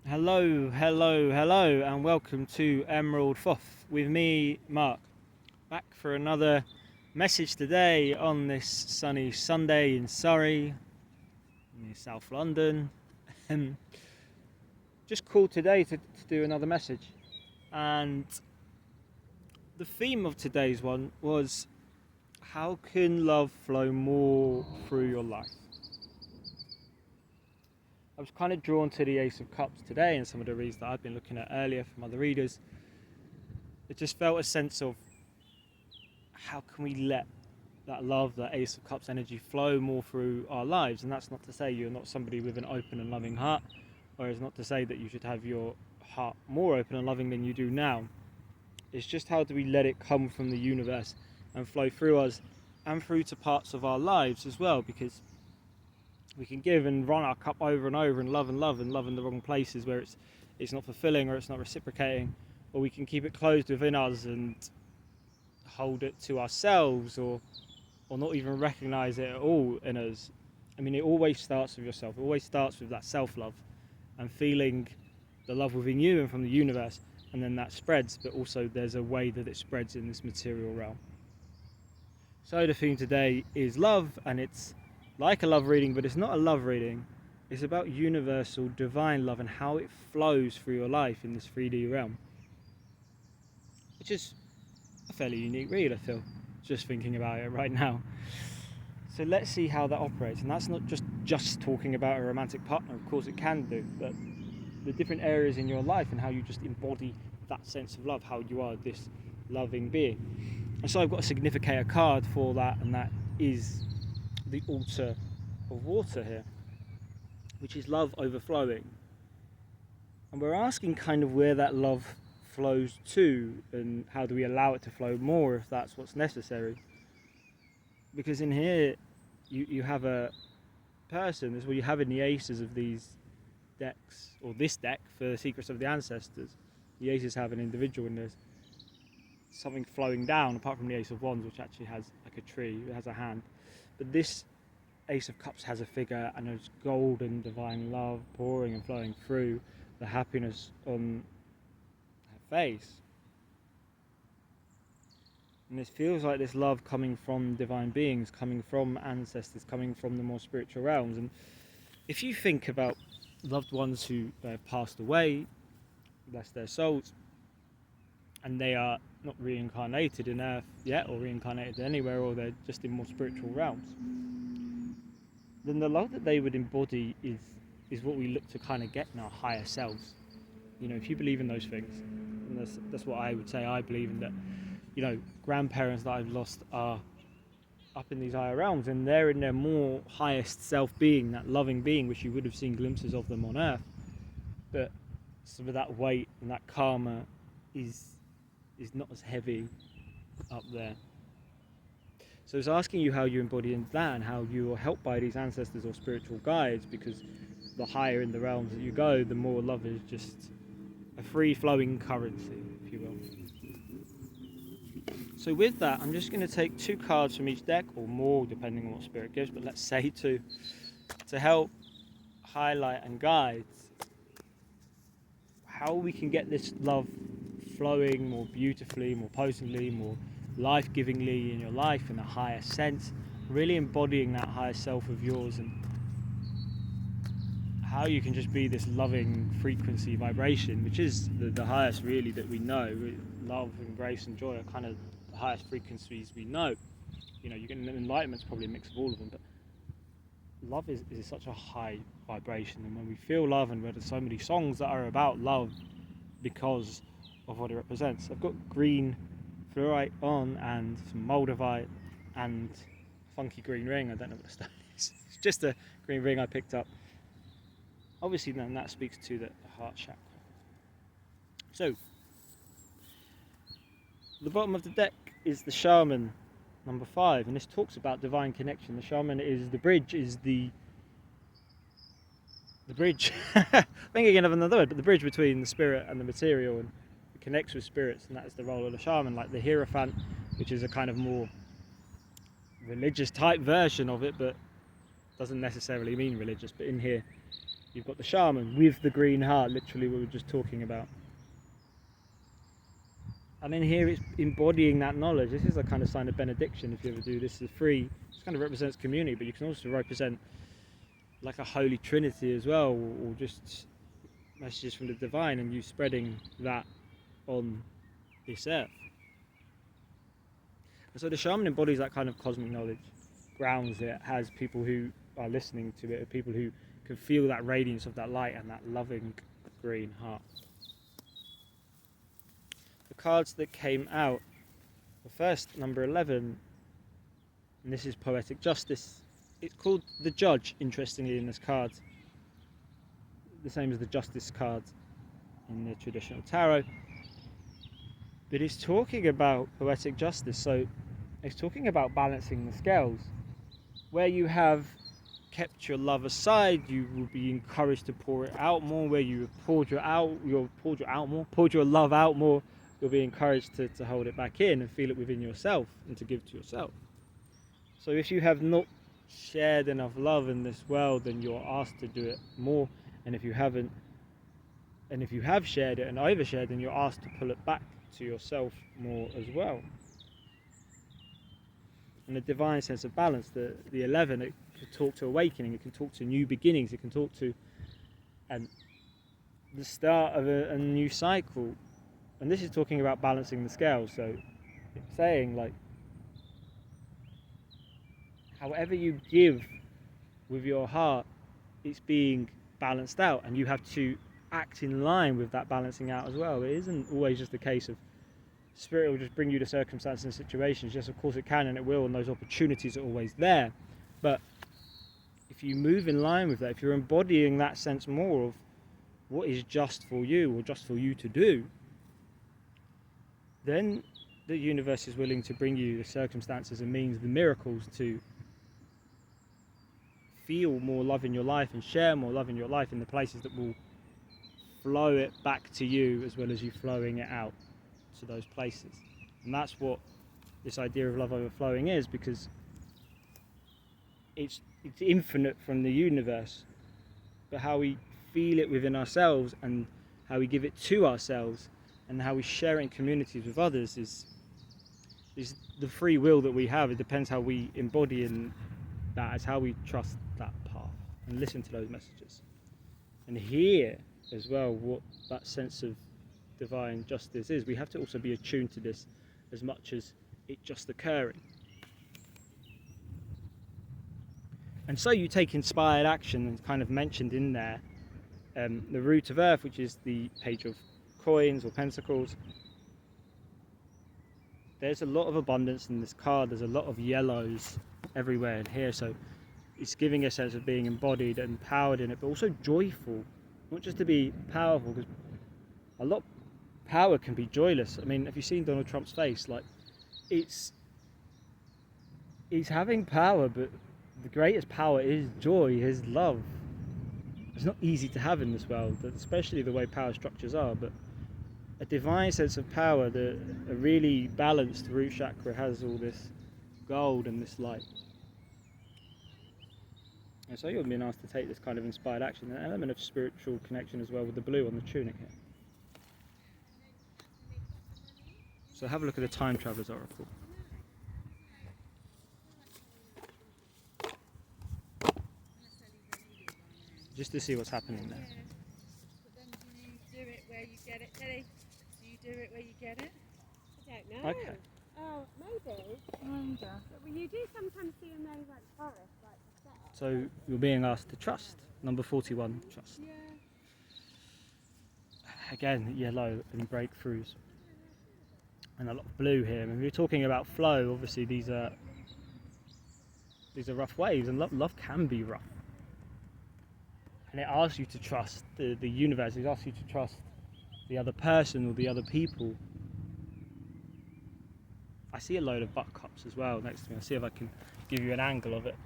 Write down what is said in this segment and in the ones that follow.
Hello, hello, hello, and welcome to Emerald Thoth with me, Mark. Back for another message today on this sunny Sunday in Surrey, near South London. Just called today to do another message, and the theme of today's one was how can love flow more through your life? I was kind of drawn to the Ace of Cups today and some of the reads that I've been looking at earlier from other readers. It just felt a sense of how can we let that love, that Ace of Cups energy flow more through our lives. And that's not to say you're not somebody with an open and loving heart, or it's not to say that you should have your heart more open and loving than you do now. It's just how do we let it come from the universe and flow through us and through to parts of our lives as well, because we can give and run our cup over and over and love and love and love in the wrong places where it's not fulfilling or it's not reciprocating, or we can keep it closed within us and hold it to ourselves, or not even recognize it at all in us. I mean, it always starts with yourself. It always starts with that self-love and feeling the love within you and from the universe, and then that spreads, but also there's a way that it spreads in this material realm. So the theme today is love, and it's like a love reading, but it's not a love reading. It's about universal divine love and how it flows through your life in this 3D realm, which is a fairly unique read, I feel, just thinking about it right now. So let's see how that operates. And that's not just talking about a romantic partner. Of course it can do, but the different areas in your life and how you just embody that sense of love, how you are this loving being. And so I've got a significator card for that, and that is the altar of water here, which is love overflowing. And we're asking kind of where that love flows to, and how do we allow it to flow more if that's what's necessary. Because in here you have a person, this is what you have in the aces of these decks, or this deck for the Secrets of the Ancestors. The aces have an individual and there's something flowing down, apart from the Ace of Wands, which actually has like a tree, it has a hand. But this Ace of Cups has a figure, and there's golden divine love pouring and flowing through, the happiness on her face. And this feels like this love coming from divine beings, coming from ancestors, coming from the more spiritual realms. And if you think about loved ones who have passed away, bless their souls, and they are not reincarnated in Earth yet, or reincarnated anywhere, or they're just in more spiritual realms, then the love that they would embody is what we look to kind of get in our higher selves. You know, if you believe in those things, and that's what I would say. I believe in that. You know, grandparents that I've lost are up in these higher realms, and they're in their more highest self being, that loving being, which you would have seen glimpses of them on Earth. But some of that weight and that karma is not as heavy up there. So it's asking you how you embody in that, and how you are helped by these ancestors or spiritual guides, because the higher in the realms that you go, the more love is just a free-flowing currency, if you will. So with that, I'm just going to take 2 cards from each deck, or more depending on what spirit gives, but let's say 2, to help highlight and guide how we can get this love flowing more beautifully, more potently, more life-givingly in your life in a higher sense, really embodying that higher self of yours, and how you can just be this loving frequency vibration, which is the highest really that we know. Love and grace and joy are kind of the highest frequencies we know. You know, you get enlightenment's probably a mix of all of them, but love is such a high vibration. And when we feel love, and there's so many songs that are about love because of what it represents. I've got green fluorite on, and some moldavite, and a funky green ring. I don't know what the stone is. It's just a green ring I picked up. Obviously then that speaks to the heart chakra. So the bottom of the deck is the shaman, number 5, and this talks about divine connection. The shaman is the bridge, I think again of another word, but the bridge between the spirit and the material, and it connects with spirits, and that is the role of the shaman. Like the hierophant, which is a kind of more religious type version of it, but doesn't necessarily mean religious. But in here You've got the shaman with the green heart, literally what we were just talking about. And then here it's embodying that knowledge. This is a kind of sign of benediction. If you ever do this, is free. It kind of represents community, but you can also represent like a holy trinity as well, or just messages from the divine, and you spreading that on this earth. And so the shaman embodies that kind of cosmic knowledge, grounds it, has people who are listening to it, people who can feel that radiance of that light and that loving green heart. The cards that came out were first number 11, and this is Poetic Justice. It's called the Judge, interestingly, in this card, the same as the Justice card in the traditional tarot. But it's talking about poetic justice, so it's talking about balancing the scales. Where you have kept your love aside, you will be encouraged to pour it out more. Where you have poured your love out more, you'll be encouraged to hold it back in and feel it within yourself and to give to yourself. So if you have not shared enough love in this world, then you're asked to do it more. And if you haven't, and if you have shared it and overshared, then you're asked to pull it back to yourself more as well. And the divine sense of balance, the 11, it can talk to awakening, it can talk to new beginnings, it can talk to the start of a new cycle. And this is talking about balancing the scales. So it's saying, like, however you give with your heart, it's being balanced out, and you have to act in line with that balancing out as well. It isn't always just a case of Spirit will just bring you to circumstances and situations. Yes, of course it can and it will, and those opportunities are always there. But if you move in line with that, if you're embodying that sense more of what is just for you or just for you to do, then the universe is willing to bring you the circumstances and means, the miracles, to feel more love in your life and share more love in your life in the places that will flow it back to you, as well as you flowing it out to those places. And that's what this idea of love overflowing is, because it's infinite from the universe, but how we feel it within ourselves and how we give it to ourselves and how we share it in communities with others is the free will that we have. It depends how we embody in that, as how we trust that path and listen to those messages and hear as well what that sense of divine justice is. We have to also be attuned to this as much as it just occurring. And so you take inspired action, and kind of mentioned in there, the root of earth, which is the page of coins or pentacles. There's a lot of abundance in this card. There's a lot of yellows everywhere in here, so it's giving a sense of being embodied and empowered in it, but also joyful. Not just to be powerful, because a lot of power can be joyless. I mean, have you seen Donald Trump's face? Like, he's having power, but the greatest power is joy, is love. It's not easy to have in this world, especially the way power structures are, but a divine sense of power, a really balanced root chakra has all this gold and this light. And so you're being asked to take this kind of inspired action, an element of spiritual connection as well with the blue on the tunic here. So have a look at the Time Traveler's Oracle. Just to see what's happening there. But then do you do it where you get it, Teddy? Do you do it where you get it? I don't know. Okay. Oh, maybe. I wonder. But well, you do sometimes see in those like forests, like the setup. So you're being asked to trust. Number 41, trust. Yeah. Again, yellow and breakthroughs. And a lot of blue here. When we're talking about flow, obviously these are rough waves, and love can be rough. And it asks you to trust the universe. It asks you to trust the other person or the other people. I see a load of buttercups as well next to me. I'll see if I can give you an angle of it.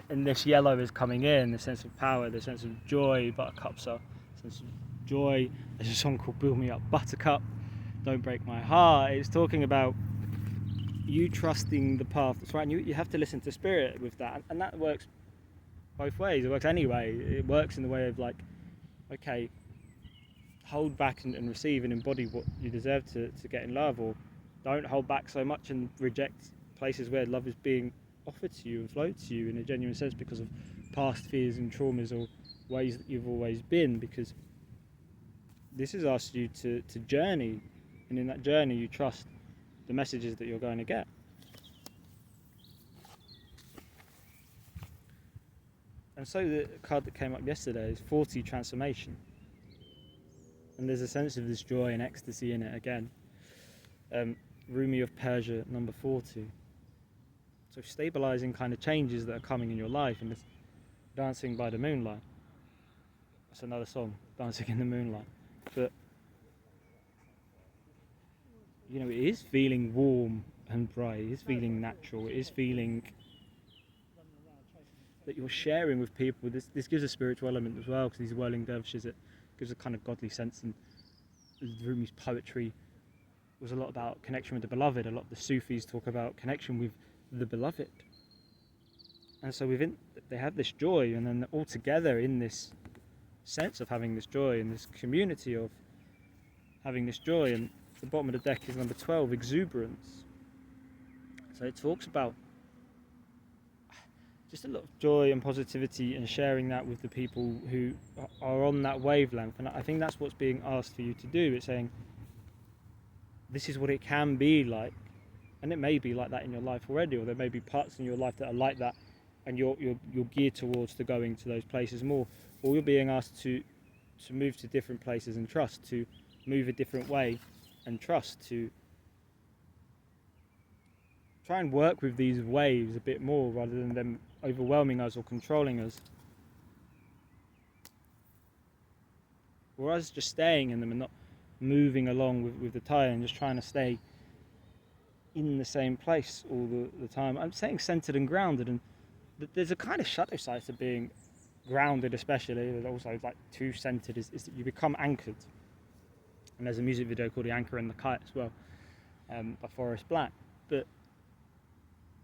And this yellow is coming in, the sense of power, the sense of joy. Buttercups are a sense of joy. There's a song called Build Me Up Buttercup, Don't Break My Heart. It's talking about you trusting the path that's right. And you have to listen to spirit with that. And that works both ways. It works anyway. It works in the way of like, okay, hold back and receive and embody what you deserve to get in love, or don't hold back so much and reject places where love is being offered to you and flowed to you in a genuine sense because of past fears and traumas or ways that you've always been, because this has asked you to journey, and in that journey you trust the messages that you're going to get. And so the card that came up yesterday is 40 transformation, and there's a sense of this joy and ecstasy in it again. Rumi of Persia, number 40. So stabilizing kind of changes that are coming in your life, and this dancing by the moonlight. That's another song, Dancing in the Moonlight. But you know, it is feeling warm and bright, it is feeling natural, it is feeling that you're sharing with people. This gives a spiritual element as well, because these whirling dervishes, it gives a kind of godly sense, and Rumi's poetry was a lot about connection with the beloved. A lot of the Sufis talk about connection with the beloved, and so within they have this joy, and then all together in this sense of having this joy, and this community of having this joy. And the bottom of the deck is number 12, exuberance. So it talks about just a lot of joy and positivity and sharing that with the people who are on that wavelength. And I think that's what's being asked for you to do. It's saying this is what it can be like, and it may be like that in your life already, or there may be parts in your life that are like that, and you're geared towards to going to those places more, or you're being asked to move to different places and trust, to move a different way and trust, to try and work with these waves a bit more rather than them overwhelming us or controlling us, or us just staying in them and not moving along with the tide and just trying to stay in the same place all the time. I'm saying centered and grounded, and there's a kind of shadow side to being grounded, especially. There's also like too centered is that you become anchored. And there's a music video called The Anchor and the Kite as well, by Forrest Black. But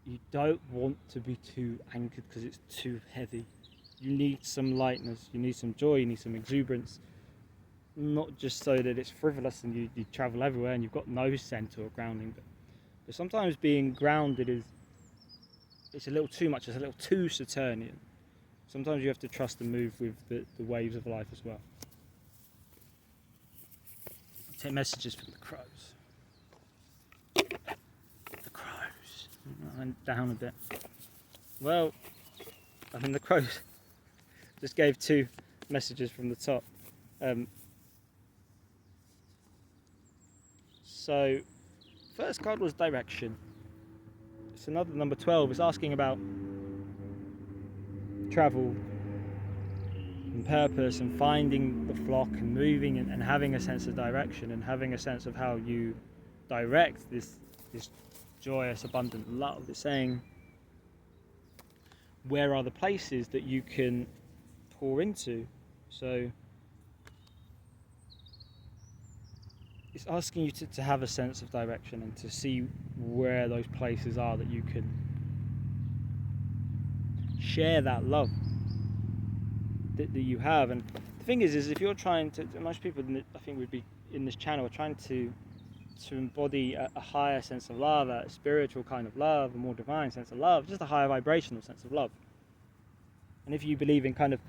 you don't want to be too anchored because it's too heavy. You need some lightness, you need some joy, you need some exuberance. Not just so that it's frivolous and you travel everywhere and you've got no center or grounding, but sometimes being grounded it's a little too much, it's a little too Saturnian. Sometimes you have to trust and move with the waves of life as well. Take messages from the crows. The crows. I'm down a bit. Well, I mean, the crows just gave 2 messages from the top. So, first card was direction. It's another number 12. It's asking about travel and purpose and finding the flock and moving and having a sense of direction and having a sense of how you direct this joyous, abundant love. It's saying, where are the places that you can pour into? So it's asking you to have a sense of direction and to see where those places are that you can share that love that you have. And the thing is if you're trying to, most people I think would be in this channel are trying to embody a higher sense of love, a spiritual kind of love, a more divine sense of love, just a higher vibrational sense of love. And if you believe in kind of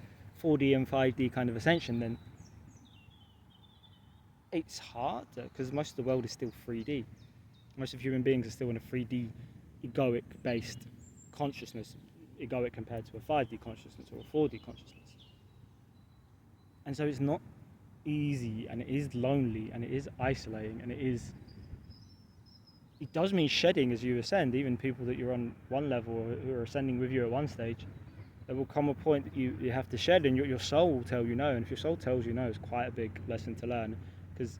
4D and 5D kind of ascension, then it's hard because most of the world is still 3D. Most of human beings are still in a 3D egoic based consciousness, egoic compared to a 5D consciousness or a 4D consciousness. And so it's not easy, and it is lonely, and it is isolating, and it does mean shedding as you ascend. Even people that you're on one level or who are ascending with you at one stage, there will come a point that you have to shed, and your soul will tell you no. And if your soul tells you no, it's quite a big lesson to learn, because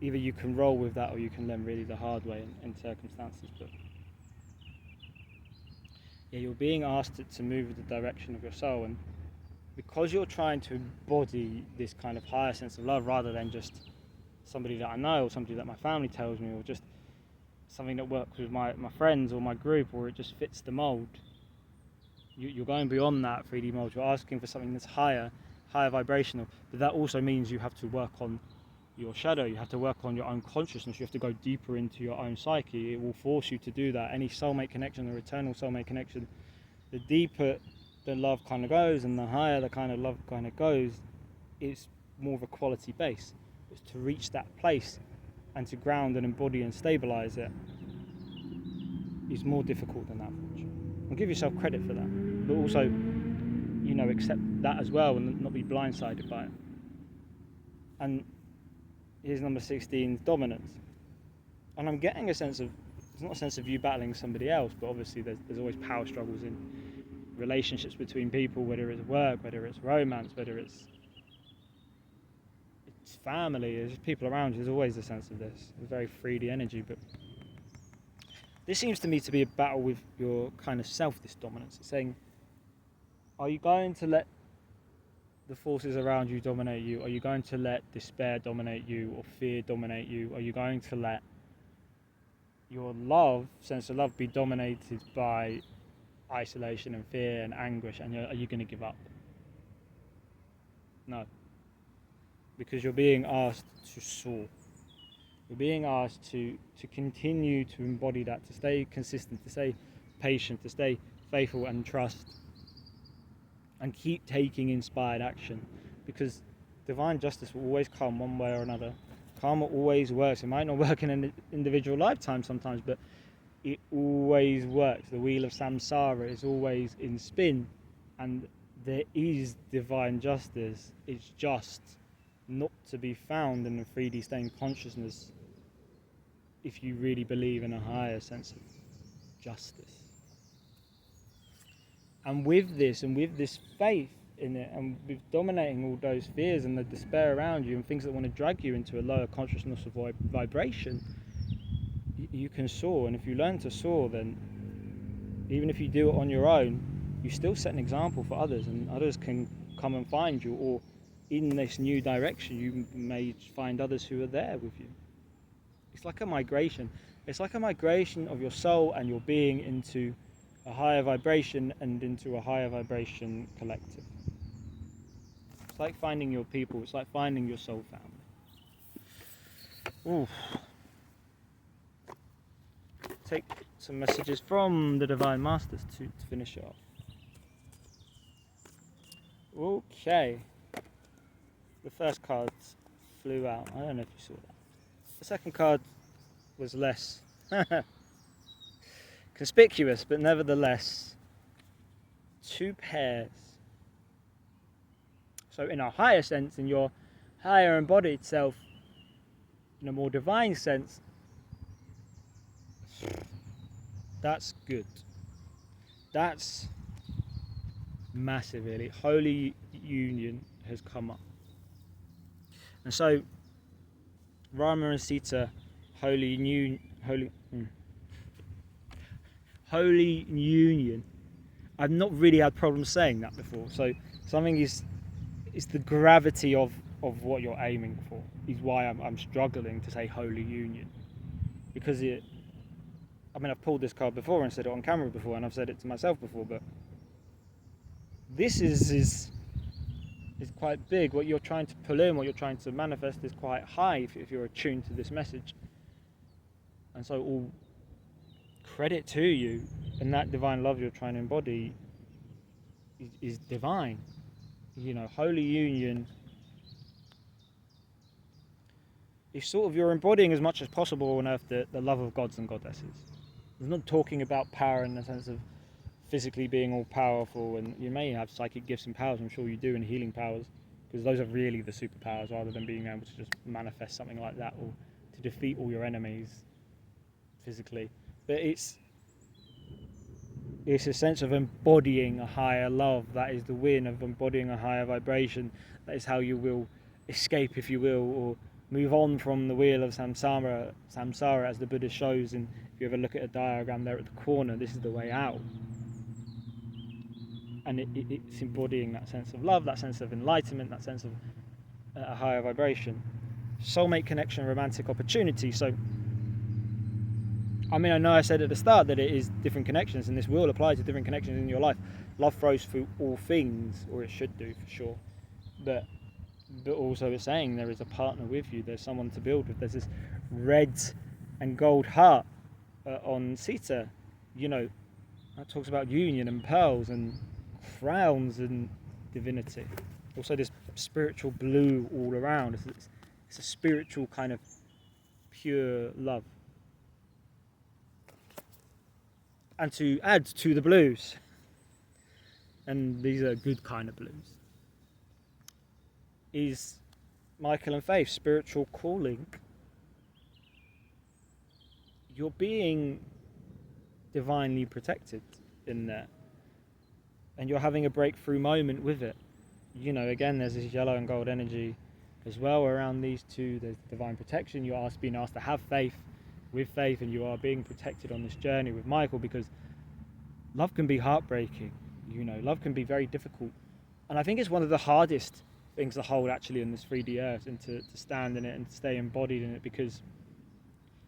either you can roll with that or you can learn really the hard way in circumstances. But yeah, you're being asked to move with the direction of your soul, and because you're trying to embody this kind of higher sense of love rather than just somebody that I know or somebody that my family tells me, or just something that works with my friends or my group, or it just fits the mold, You're going beyond that 3D mold. You're asking for something that's higher vibrational. But that also means you have to work on your shadow. You have to work on your own consciousness. You have to go deeper into your own psyche. It will force you to do that. Any soulmate connection or eternal soulmate connection, the deeper the love kind of goes and the higher the kind of love kind of goes, it's more of a quality base. It's to reach that place and to ground and embody and stabilize it is more difficult than that, fortunately. And give yourself credit for that, but also, accept that as well and not be blindsided by it. And here's number 16, dominance. And I'm getting a sense of, it's not a sense of you battling somebody else, but obviously there's always power struggles in relationships between people, whether it's work, whether it's romance, whether it's family, there's people around you. There's always a sense of this, a very 3D energy. But this seems to me to be a battle with your kind of self, this dominance. It's saying, are you going to let the forces around you dominate you? Are you going to let despair dominate you or fear dominate you? Are you going to let your sense of love, be dominated by isolation and fear and anguish? And are you going to give up? No. Because you're being asked to soar. You're being asked to continue to embody that, to stay consistent, to stay patient, to stay faithful and trust, and keep taking inspired action. Because divine justice will always come one way or another. Karma always works. It might not work in an individual lifetime sometimes, but it always works. The wheel of samsara is always in spin, and there is divine justice. It's just not to be found in the 3D state consciousness if you really believe in a higher sense of justice. And with this faith in it, and with dominating all those fears and the despair around you and things that want to drag you into a lower consciousness of vibration, you can soar. And if you learn to soar, then even if you do it on your own, you still set an example for others, and others can come and find you, or in this new direction you may find others who are there with you. It's like a migration. It's like a migration of your soul and your being into a higher vibration and into a higher vibration collective. It's like finding your people. It's like finding your soul family. Oof. Take some messages from the Divine Masters to finish it off. Okay. The first card flew out. I don't know if you saw that. The second card was less conspicuous, but nevertheless 2 pairs. So in a higher sense, in your higher embodied self, in a more divine sense, that's good. That's massive, really. Holy union has come up. And so, Rama and Sita, holy union. I've not really had problems saying that before. So something is the gravity of what you're aiming for is why I'm struggling to say holy union, because I've pulled this card before and said it on camera before, and I've said it to myself before, but this is quite big. What you're trying to pull in, what you're trying to manifest is quite high if you're attuned to this message. And so all credit to you, and that divine love you're trying to embody is divine. Holy union is sort of, you're embodying as much as possible on earth the love of gods and goddesses. It's not talking about power in the sense of physically being all powerful, and you may have psychic gifts and powers, I'm sure you do, and healing powers, because those are really the superpowers, rather than being able to just manifest something like that or to defeat all your enemies physically. But it's a sense of embodying a higher love. That is the win of embodying a higher vibration. That is how you will escape, if you will, or move on from the wheel of samsara, as the Buddha shows. And if you ever look at a diagram there at the corner, this is the way out. And it's embodying that sense of love, that sense of enlightenment, that sense of a higher vibration. Soulmate connection, romantic opportunity. So I mean, I know I said at the start that it is different connections, and this will apply to different connections in your life. Love flows through all things, or it should do for sure. But also it's saying there is a partner with you. There's someone to build with. There's this red and gold heart on Sita. You know, that talks about union and pearls and crowns and divinity. Also, this spiritual blue all around. It's a spiritual kind of pure love. And to add to the blues, and these are good kind of blues, is Michael and Faith, spiritual calling. You're being divinely protected in there, and you're having a breakthrough moment with it. You know, again, there's this yellow and gold energy as well around these two. There's divine protection. You're being asked to have faith with Faith, and you are being protected on this journey with Michael, because love can be heartbreaking. You know, love can be very difficult, and I think it's one of the hardest things to hold actually in this 3D earth, and to stand in it and stay embodied in it, because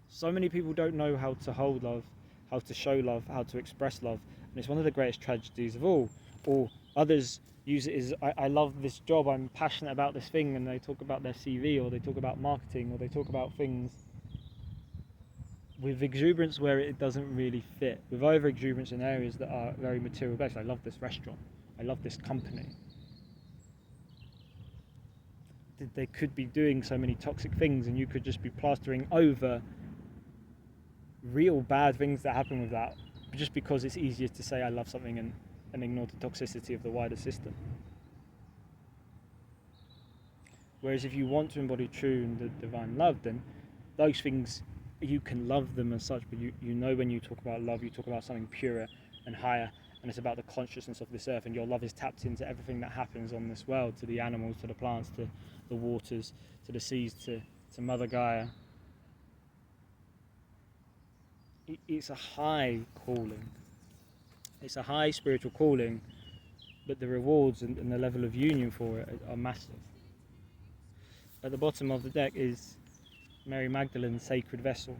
so many people don't know how to hold love, how to show love, how to express love, and it's one of the greatest tragedies of all. Or others use it as, I love this job, I'm passionate about this thing, and they talk about their CV, or they talk about marketing, or they talk about things with exuberance where it doesn't really fit, with over exuberance in areas that are very material based. I love this restaurant, I love this company. They could be doing so many toxic things, and you could just be plastering over real bad things that happen with that, just because it's easier to say I love something and ignore the toxicity of the wider system. Whereas if you want to embody true and the divine love, then those things, you can love them as such, but you know when you talk about love, you talk about something purer and higher, and it's about the consciousness of this earth, and your love is tapped into everything that happens on this world, to the animals, to the plants, to the waters, to the seas, to Mother Gaia. It's a high calling. It's a high spiritual calling, but the rewards and the level of union for it are massive. At the bottom of the deck is Mary Magdalene's sacred vessel,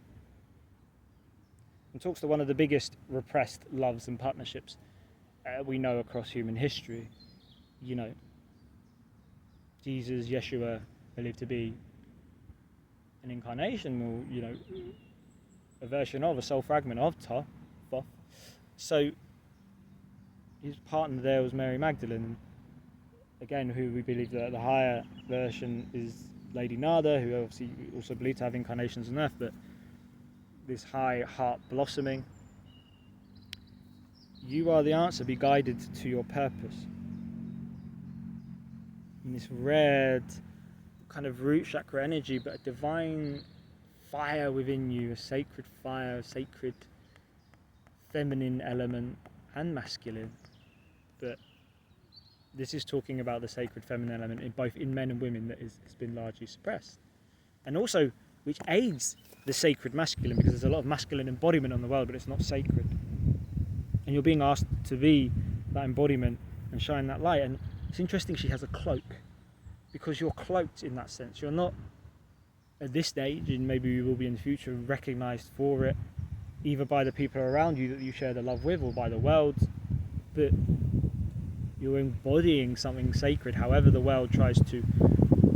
and talks to one of the biggest repressed loves and partnerships we know across human history. You know, Jesus, Yeshua, believed to be an incarnation, or, you know, a version of, a soul fragment of Thoth. So his partner there was Mary Magdalene, again, who we believe that the higher version is Lady Nada, who obviously also believed to have incarnations on earth, but this high heart blossoming. You are the answer, be guided to your purpose. In this red kind of root chakra energy, but a divine fire within you, a sacred fire, a sacred feminine element and masculine. But this is talking about the sacred feminine element in both in men and women that has been largely suppressed, and also which aids the sacred masculine, because there's a lot of masculine embodiment on the world, but it's not sacred. And you're being asked to be that embodiment and shine that light. And it's interesting, she has a cloak, because you're cloaked in that sense. You're not at this stage, and maybe you will be in the future, recognised for it, either by the people around you that you share the love with, or by the world, but you're embodying something sacred, however the world tries to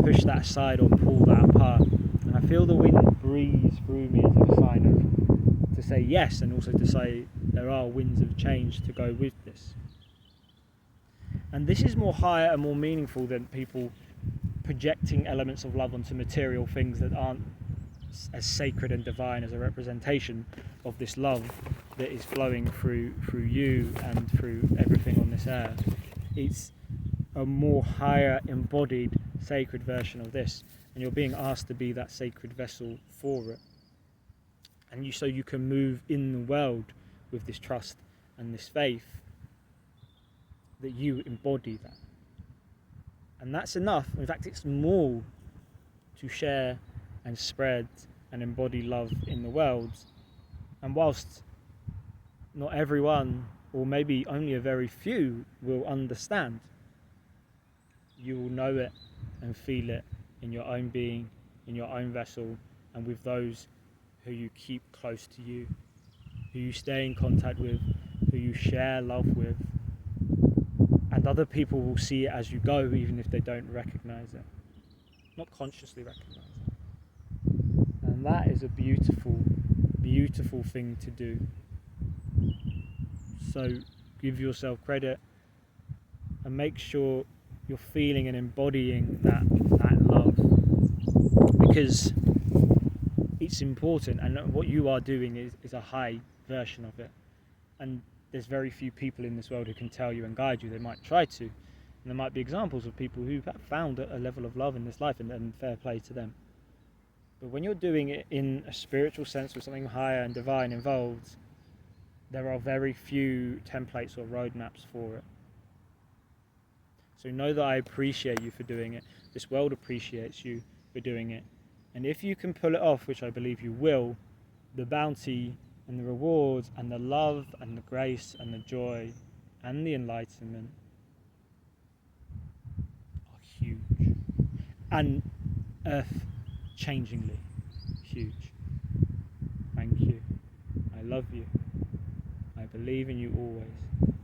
push that aside or pull that apart. And I feel the wind breeze through me as a sign of, to say yes, and also to say there are winds of change to go with this. And this is more higher and more meaningful than people projecting elements of love onto material things that aren't as sacred and divine as a representation of this love that is flowing through you and through everything on this earth. It's a more higher embodied sacred version of this, and you're being asked to be that sacred vessel for it. And so you can move in the world with this trust and this faith that you embody that. And that's enough. In fact, it's more to share and spread and embody love in the world. And whilst not everyone, or maybe only a very few, will understand, you will know it and feel it in your own being, in your own vessel, and with those who you keep close to you who you stay in contact with, who you share love with, and other people will see it as you go, even if they don't recognize it, not consciously recognize it. And that is a beautiful, beautiful thing to do. So give yourself credit and make sure you're feeling and embodying that love, because it's important, and what you are doing is a high version of it. And there's very few people in this world who can tell you and guide you. They might try to, and there might be examples of people who have found a level of love in this life, and fair play to them. But when you're doing it in a spiritual sense with something higher and divine involved, there are very few templates or roadmaps for it. So know that I appreciate you for doing it. This world appreciates you for doing it. And if you can pull it off, which I believe you will, the bounty and the rewards and the love and the grace and the joy and the enlightenment are huge. And earth-changingly huge. Thank you. I love you. I believe in you always.